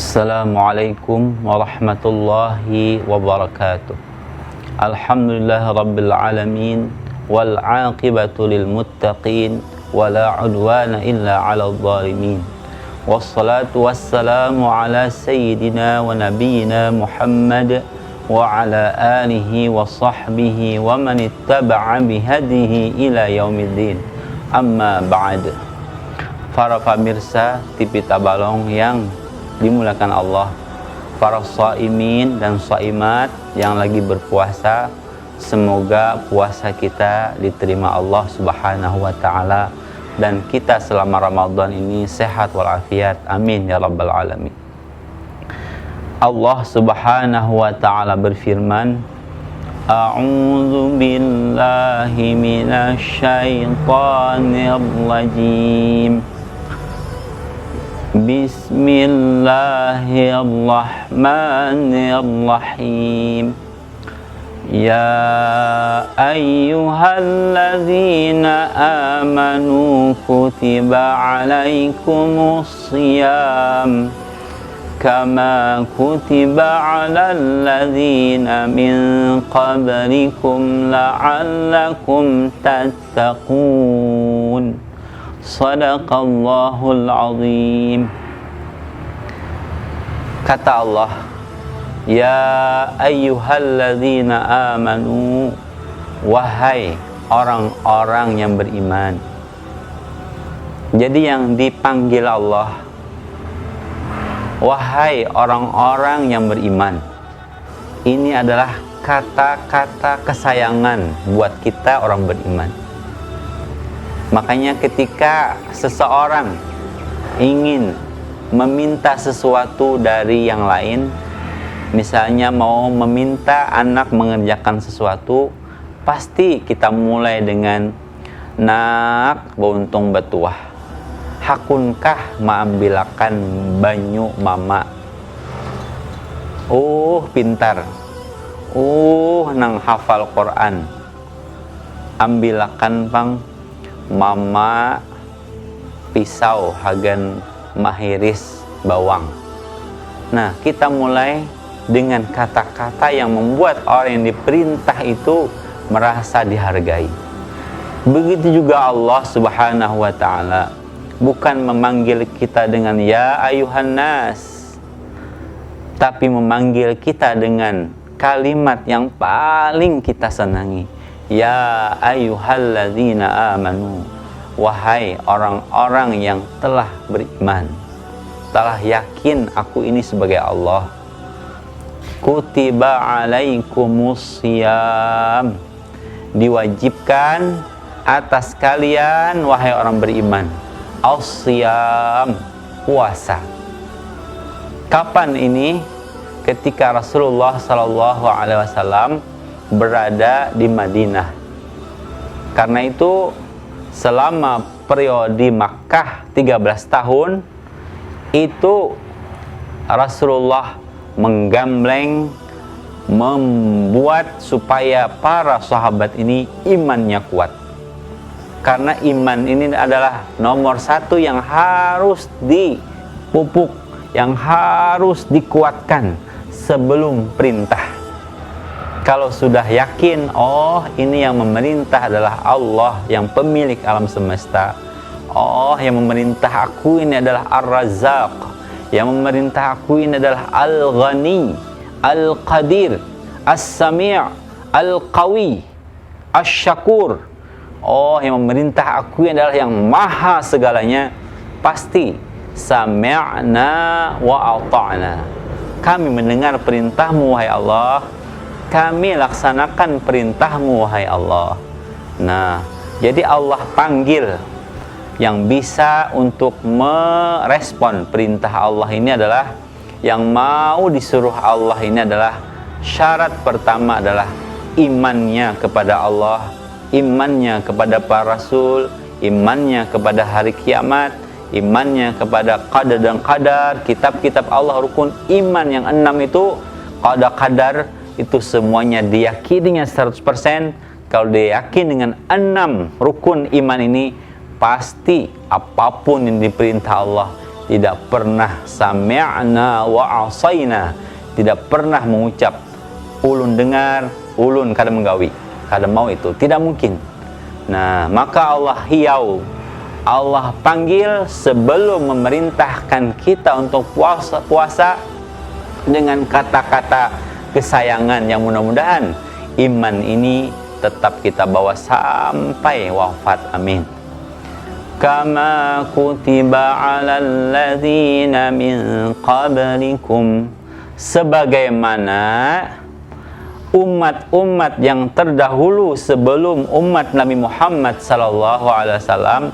Assalamualaikum warahmatullahi wabarakatuh. Alhamdulillah rabbil alamin wal aqibatu lil muttaqin wala udwana illa 'alal zalimin. Wassalatu wassalamu ala sayyidina wa nabiyyina Muhammad wa ala alihi wa sahbihi wa man ittaba'a bihadihi ila yaumiddin. Amma ba'd. Para pemirsa TV Tabalong yang dimulakan Allah, para shaimin dan shaimat yang lagi berpuasa, semoga puasa kita diterima Allah Subhanahu wa taala dan kita selama Ramadan ini sehat walafiat. Amin ya rabbal alamin. Allah Subhanahu wa taala berfirman, A'udzu billahi minasy syaithanir rajim. Bismillahirrahmanirrahim. Ya ayyuhalladzina amanu kutiba alaikumus shiyam kama kutiba alal ladzina min qablikum la'allakum tattaqun. Sadaqallahul azim. Kata Allah, ya ayyuhalladzina amanu, wahai orang-orang yang beriman. Jadi yang dipanggil Allah, wahai orang-orang yang beriman, ini adalah kata-kata kesayangan buat kita orang beriman. Makanya ketika seseorang ingin meminta sesuatu dari yang lain, misalnya mau meminta anak mengerjakan sesuatu, pasti kita mulai dengan nak buntung batuah, hakunkah maambilakan banyu mama, pintar, nang hafal Quran, ambilakan pang mama pisau hagan mahiris bawang. Nah, kita mulai dengan kata-kata yang membuat orang yang diperintah itu merasa dihargai. Begitu juga Allah Subhanahu wa taala bukan memanggil kita dengan ya ayuhan nas, tapi memanggil kita dengan kalimat yang paling kita senangi. Ya ayyuhalladzina amanu, wahai orang-orang yang telah beriman, telah yakin aku ini sebagai Allah. Kutiba alaikumus shiyam, diwajibkan atas kalian wahai orang beriman, as-shiyam, puasa. Kapan ini? Ketika Rasulullah sallallahu alaihi wasallam berada di Madinah. Karena itu selama periode Makkah 13 tahun itu Rasulullah menggambleng membuat supaya para sahabat ini imannya kuat. Karena iman ini adalah nomor satu yang harus dipupuk, yang harus dikuatkan sebelum perintah. Kalau sudah yakin, ini yang memerintah adalah Allah yang pemilik alam semesta. Yang memerintah aku ini adalah Ar-Razzaq. Yang memerintah aku ini adalah Al-Ghani, Al-Qadir, As-Sami', Al-Qawi, Asy-Syakur. Yang memerintah aku ini adalah yang maha segalanya. Pasti sami'na wa ata'na. Kami mendengar perintahmu wahai Allah, kami laksanakan perintahmu wahai Allah. Nah, jadi Allah panggil yang bisa untuk merespon perintah Allah ini adalah, yang mau disuruh Allah ini adalah, syarat pertama adalah imannya kepada Allah, imannya kepada para rasul, imannya kepada hari kiamat, imannya kepada qadar dan qadar, kitab-kitab Allah, rukun iman yang 6 itu, qadar itu semuanya diyakininya 100%. Kalau dia yakin dengan 6 rukun iman ini, pasti apapun yang diperintah Allah tidak pernah sami'na wa asaina, tidak pernah mengucap ulun dengar, ulun kada menggawi, kada mau, itu tidak mungkin. Nah, maka Allah hiau, Allah panggil sebelum memerintahkan kita untuk puasa dengan kata-kata kesayangan yang mudah-mudahan iman ini tetap kita bawa sampai wafat. Amin. Kama kutiba 'alal ladzina min qablikum, sebagaimana umat-umat yang terdahulu sebelum umat Nabi Muhammad sallallahu alaihi wasallam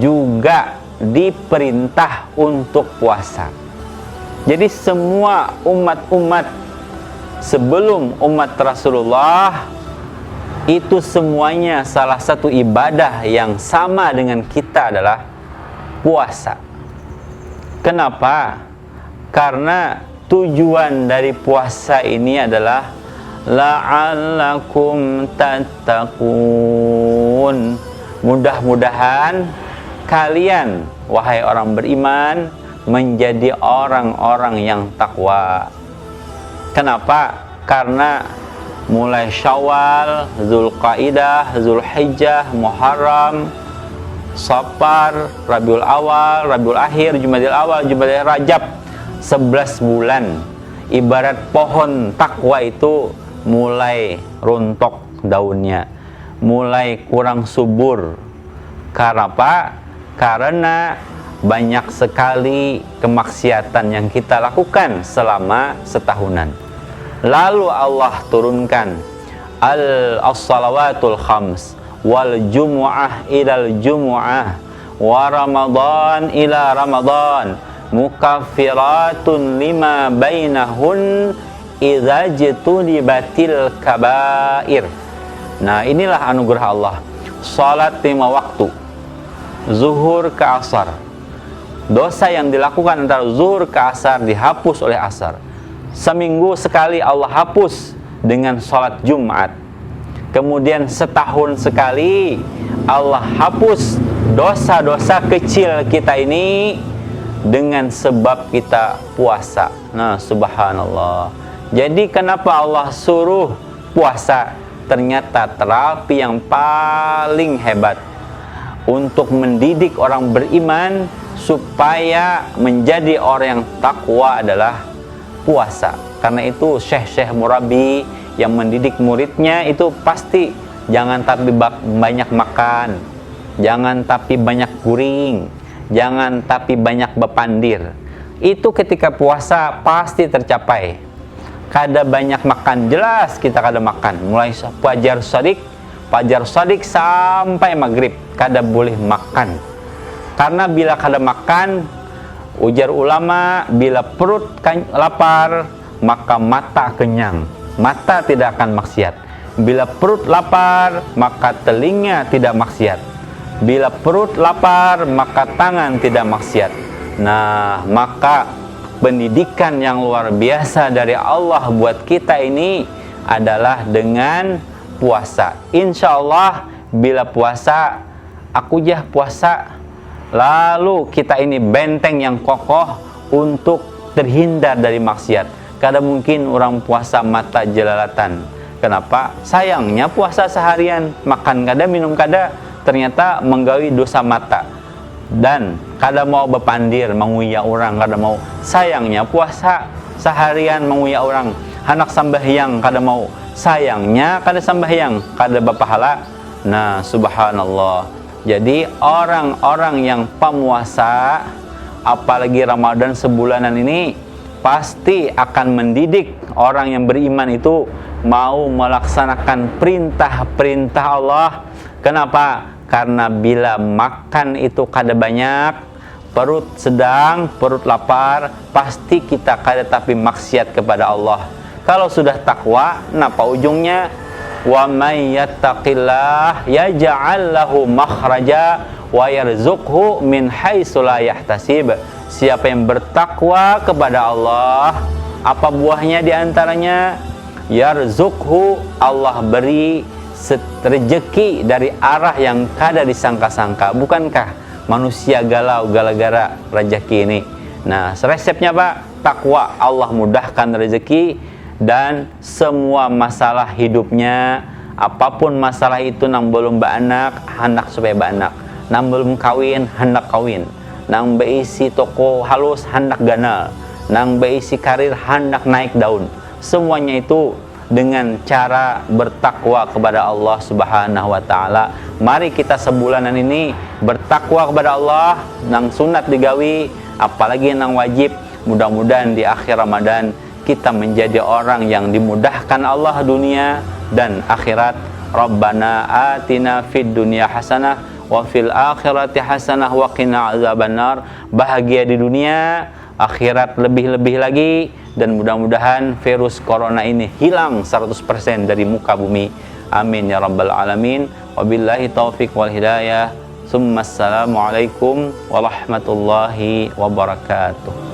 juga diperintah untuk puasa. Jadi semua umat-umat sebelum umat Rasulullah itu semuanya salah satu ibadah yang sama dengan kita adalah puasa. Kenapa? Karena tujuan dari puasa ini adalah la'allakum tattaqun. Mudah-mudahan kalian, wahai orang beriman, menjadi orang-orang yang takwa. Kenapa? Karena mulai Syawal, Zulqaidah, Zulhijjah, Muharram, Safar, Rabiul Awal, Rabiul Akhir, Jumadil Awal, Jumadil Rajab, 11 bulan. Ibarat pohon takwa itu mulai rontok daunnya, mulai kurang subur. Karena apa? Karena banyak sekali kemaksiatan yang kita lakukan selama setahunan. Lalu Allah turunkan as-salawatul khams wal jumu'ah ilal jumu'ah wa ramadan ila ramadan mukaffiratun lima bainahun idza jtunibatil kabair. Nah, inilah anugerah Allah. Salat 5 waktu, zuhur ke asar. Dosa yang dilakukan antara zuhur ke asar dihapus oleh asar. Seminggu sekali Allah hapus dengan salat Jumat. Kemudian setahun sekali Allah hapus dosa-dosa kecil kita ini dengan sebab kita puasa. Nah, subhanallah. Jadi kenapa Allah suruh puasa? Ternyata terapi yang paling hebat untuk mendidik orang beriman supaya menjadi orang yang takwa adalah puasa. Karena itu syekh-syekh murabi yang mendidik muridnya itu pasti jangan tapi banyak makan, jangan tapi banyak guring, jangan tapi banyak bepandir. Itu ketika puasa pasti tercapai. Kada banyak makan, jelas kita kada makan. Mulai fajar shadiq sampai maghrib kada boleh makan. Karena bila kada makan, ujar ulama, bila perut lapar maka mata kenyang, mata tidak akan maksiat. Bila perut lapar maka telinga tidak maksiat. Bila perut lapar maka tangan tidak maksiat. Nah, maka pendidikan yang luar biasa dari Allah buat kita ini adalah dengan puasa. Insya Allah bila puasa, aku jah puasa, lalu kita ini benteng yang kokoh untuk terhindar dari maksiat. Kada mungkin orang puasa mata jelalatan. Kenapa? Sayangnya puasa seharian, makan kada, minum kada, ternyata menggawi dosa mata. Dan kada mau bepandir, menguya orang, kada mau. Sayangnya puasa seharian menguya orang. Anak sambahyang kada mau. Sayangnya kada sambahyang, kada berpahala. Nah, subhanallah. Jadi orang-orang yang pemuasa, apalagi Ramadan sebulanan ini, pasti akan mendidik orang yang beriman itu mau melaksanakan perintah-perintah Allah. Kenapa? Karena bila makan itu kada banyak, perut sedang, perut lapar, pasti kita kada tapi maksiat kepada Allah. Kalau sudah takwa, napa ujungnya? Wa may yattaqillah yaj'al lahu makhraja wa yarzuqhu min haitsu la yahtasib. Siapa yang bertakwa kepada Allah, apa buahnya di antaranya? Yarzuqhu, Allah beri rezeki dari arah yang kada disangka-sangka. Bukankah manusia galau gara-gara rezeki ini. Nah, resepnya Pak, takwa, Allah mudahkan rezeki, dan semua masalah hidupnya, apapun masalah itu, nang belum beranak, hendak supaya beranak, nang belum kawin, hendak kawin, nang beisi toko halus, hendak ganal, nang beisi karir, hendak naik daun. Semuanya itu dengan cara bertakwa kepada Allah Subhanahu wa taala. Mari kita sebulanan ini bertakwa kepada Allah, nang sunat digawi, apalagi nang wajib. Mudah-mudahan di akhir Ramadan kita menjadi orang yang dimudahkan Allah dunia dan akhirat. Rabbana atina fid dunya hasanah wa fil akhirati hasanah wa qina azabannar. Bahagia di dunia, akhirat lebih-lebih lagi, dan mudah-mudahan virus corona ini hilang 100% dari muka bumi. Amin ya rabbal alamin. Wabillahi taufiq wal hidayah. Assalamualaikum warahmatullahi wabarakatuh.